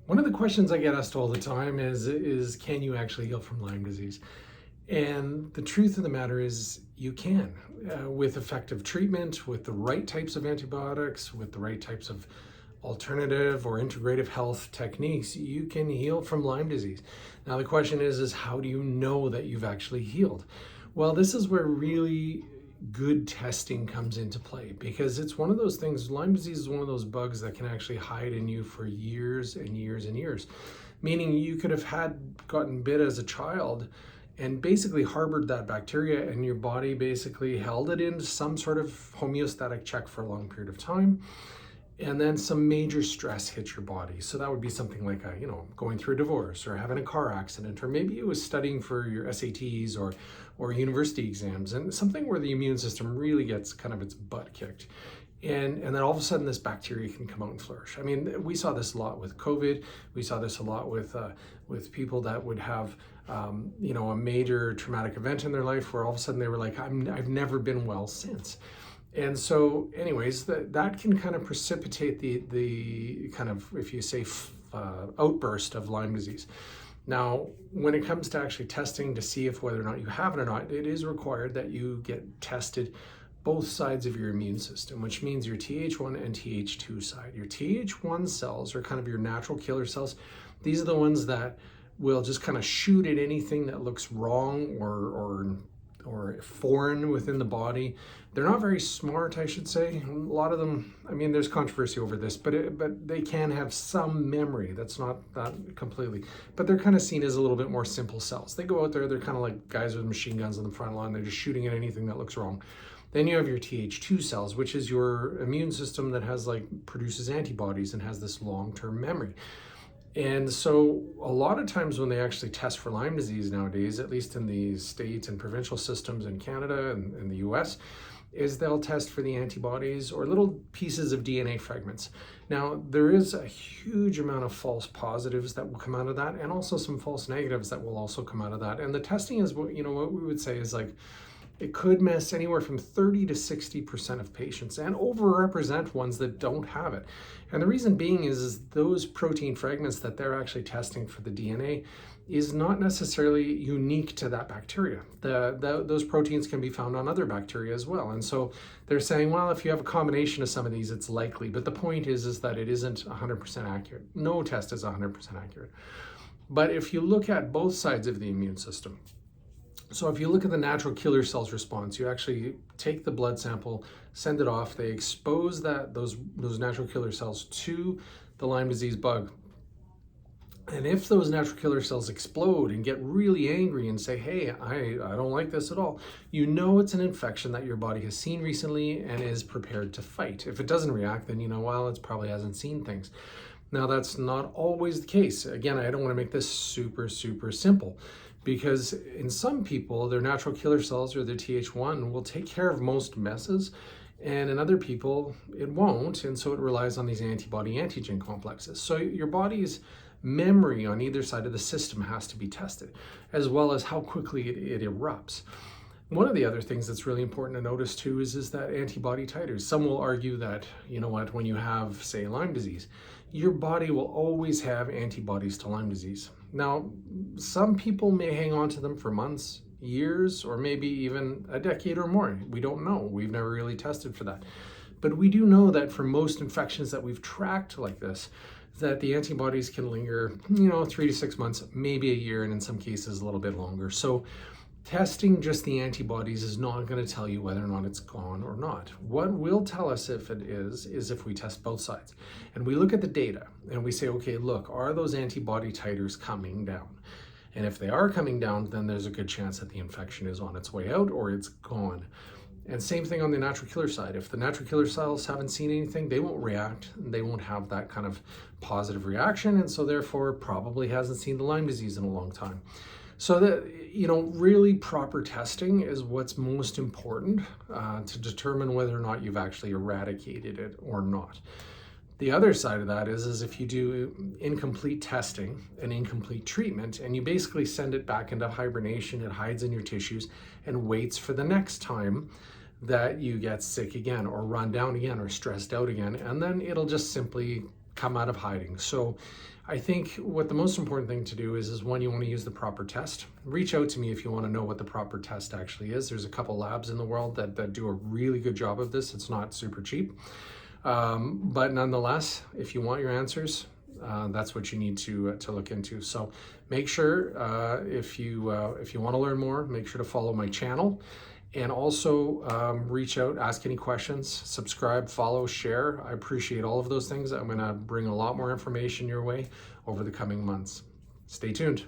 One of the questions I get asked all the time is can you actually heal from Lyme disease? And the truth of the matter is you can, with effective treatment, with the right types of antibiotics, with the right types of alternative or integrative health techniques, you can heal from Lyme disease. Now the question is how do you know that you've actually healed? Well, this is where really good testing comes into play, because it's one of those things. Lyme disease is one of those bugs that can actually hide in you for years and years and years, meaning you could have gotten bit as a child and basically harbored that bacteria, and your body basically held it in some sort of homeostatic check for a long period of time, and then some major stress hit your body. So that would be something like going through a divorce, or having a car accident, or maybe it was studying for your SATs or university exams, and something where the immune system really gets kind of its butt kicked. And then all of a sudden this bacteria can come out and flourish. I mean, we saw this a lot with COVID. We saw this a lot with people that would have a major traumatic event in their life where all of a sudden they were like, I've never been well since. And so anyways, that can kind of precipitate the kind of, if you say, outburst of Lyme disease. Now, when it comes to actually testing to see if whether or not you have it or not, it is required that you get tested both sides of your immune system, which means your Th1 and Th2 side. Your Th1 cells are kind of your natural killer cells. These are the ones that will just kind of shoot at anything that looks wrong or foreign within the body. They're not very smart, I should say. A lot of them, I mean, there's controversy over this, but they can have some memory. That's not completely, but they're kind of seen as a little bit more simple cells. They go out there, they're kind of like guys with machine guns on the front line. They're just shooting at anything that looks wrong. Then you have your Th2 cells, which is your immune system that produces antibodies and has this long-term memory. And so a lot of times when they actually test for Lyme disease nowadays, at least in the state and provincial systems in Canada and in the US, is they'll test for the antibodies or little pieces of DNA fragments. Now, there is a huge amount of false positives that will come out of that, and also some false negatives that will also come out of that. And the testing is what we would say is like, it could miss anywhere from 30 to 60% of patients and overrepresent ones that don't have it. And the reason being is those protein fragments that they're actually testing for the DNA is not necessarily unique to that bacteria. Those proteins can be found on other bacteria as well. And so they're saying, well, if you have a combination of some of these, it's likely. But the point is that it isn't 100% accurate. No test is 100% accurate. But if you look at both sides of the immune system, so if you look at the natural killer cells response, you actually take the blood sample, send it off, they expose those natural killer cells to the Lyme disease bug. And if those natural killer cells explode and get really angry and say, hey, I don't like this at all, you know it's an infection that your body has seen recently and is prepared to fight. If it doesn't react, then well, it probably hasn't seen things. Now, that's not always the case. Again, I don't want to make this super, super simple, because in some people, their natural killer cells or their Th1 will take care of most messes, and in other people, it won't, and so it relies on these antibody-antigen complexes. So your body's memory on either side of the system has to be tested, as well as how quickly it erupts. One of the other things that's really important to notice too is that antibody titers. Some will argue that, when you have, say, Lyme disease, your body will always have antibodies to Lyme disease. Now, some people may hang on to them for months, years, or maybe even a decade or more. We don't know. We've never really tested for that. But we do know that for most infections that we've tracked like this, that the antibodies can linger, 3 to 6 months, maybe a year, and in some cases a little bit longer. So testing just the antibodies is not going to tell you whether or not it's gone or not. What will tell us if it is if we test both sides. And we look at the data and we say, okay, look, are those antibody titers coming down? And if they are coming down, then there's a good chance that the infection is on its way out or it's gone. And same thing on the natural killer side. If the natural killer cells haven't seen anything, they won't react. They won't have that kind of positive reaction, and so therefore probably hasn't seen the Lyme disease in a long time. So that, really proper testing is what's most important to determine whether or not you've actually eradicated it or not. The other side of that is if you do incomplete testing and incomplete treatment, and you basically send it back into hibernation, it hides in your tissues and waits for the next time that you get sick again or run down again or stressed out again, and then it'll just simply come out of hiding. So I think what the most important thing to do is one, you want to use the proper test. Reach out to me if you want to know what the proper test actually is. There's a couple labs in the world that do a really good job of this. It's not super cheap. But nonetheless, if you want your answers, that's what you need to look into. So make sure if you want to learn more, make sure to follow my channel, and also reach out, ask any questions, subscribe, follow, share. I appreciate all of those things. I'm going to bring a lot more information your way over the coming months. Stay tuned.